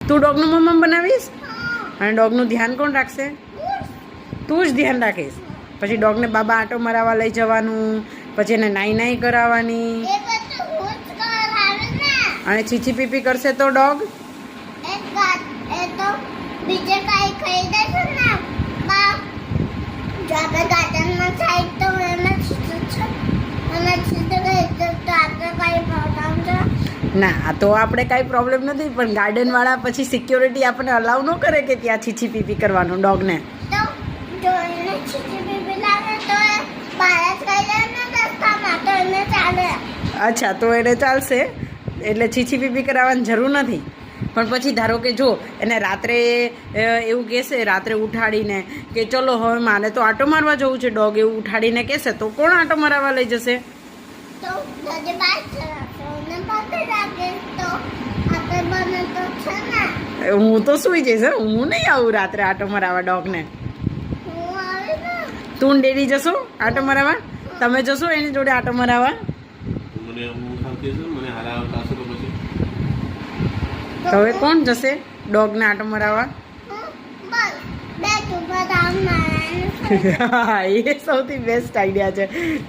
તું ડોગનું મમ્મ બનાવીશ અને ડોગનું ધ્યાન કોણ રાખશે? તું જ ધ્યાન રાખીશ. પછી ડોગને બાબા આંટો મરાવવા લઈ જવાનું, પછી એને નાઈ નાઈ કરાવવાની, અને છીછી પીપી કરશે તો ડોગ બીજે કઈ ખાઈ દેશે ને બા જો આપણે ગાર્ડનમાં જાય તો એમાં ના. આ તો આપણે કાંઈ પ્રોબ્લેમ નથી, પણ ગાર્ડનવાળા પછી સિક્યોરિટી આપણને અલાઉ ન કરે કે ત્યાં છીછી પીપી કરવાનું ડોગને. તો જો એને છીછી પીપી લાગે તો બહાર જ ખાઈ લે ને રસ્તામાં તો એને ચાલે. અચ્છા, તો એને ચાલશે, એટલે છીછી પીપી કરાવવાની જરૂર નથી. પણ પછી ધારો કે જો એને રાત્રે એવું કહેશે, રાત્રે ઉઠાડીને કે ચલો હવે મારે તો આંટો મારવા જવું છે, ડોગ એવું ઉઠાડીને કહેશે તો કોણ આંટો મારવા લઈ જશે? તો દાદી બાર ચલાવશે અને પકડી રાખે તો આપણે બને તો છે ને. હું તો સૂઈ જઈશ. હું નહીં આવું રાત્રે આંટો મરાવવા ડોગને. હું આવી ને તું ડેડી જશો આંટો મરાવવા? તમે જશો એની જોડે આંટો મરાવવા? મને ઊંઘ આવતી હશે ને, મને હરાવતા હશે તો પછી તો હવે કોણ જશે ડોગને આંટો મરાવવા? બસ બે તું બદામ મારવાનું હા, એ સૌથી બેસ્ટ આઈડિયા છે.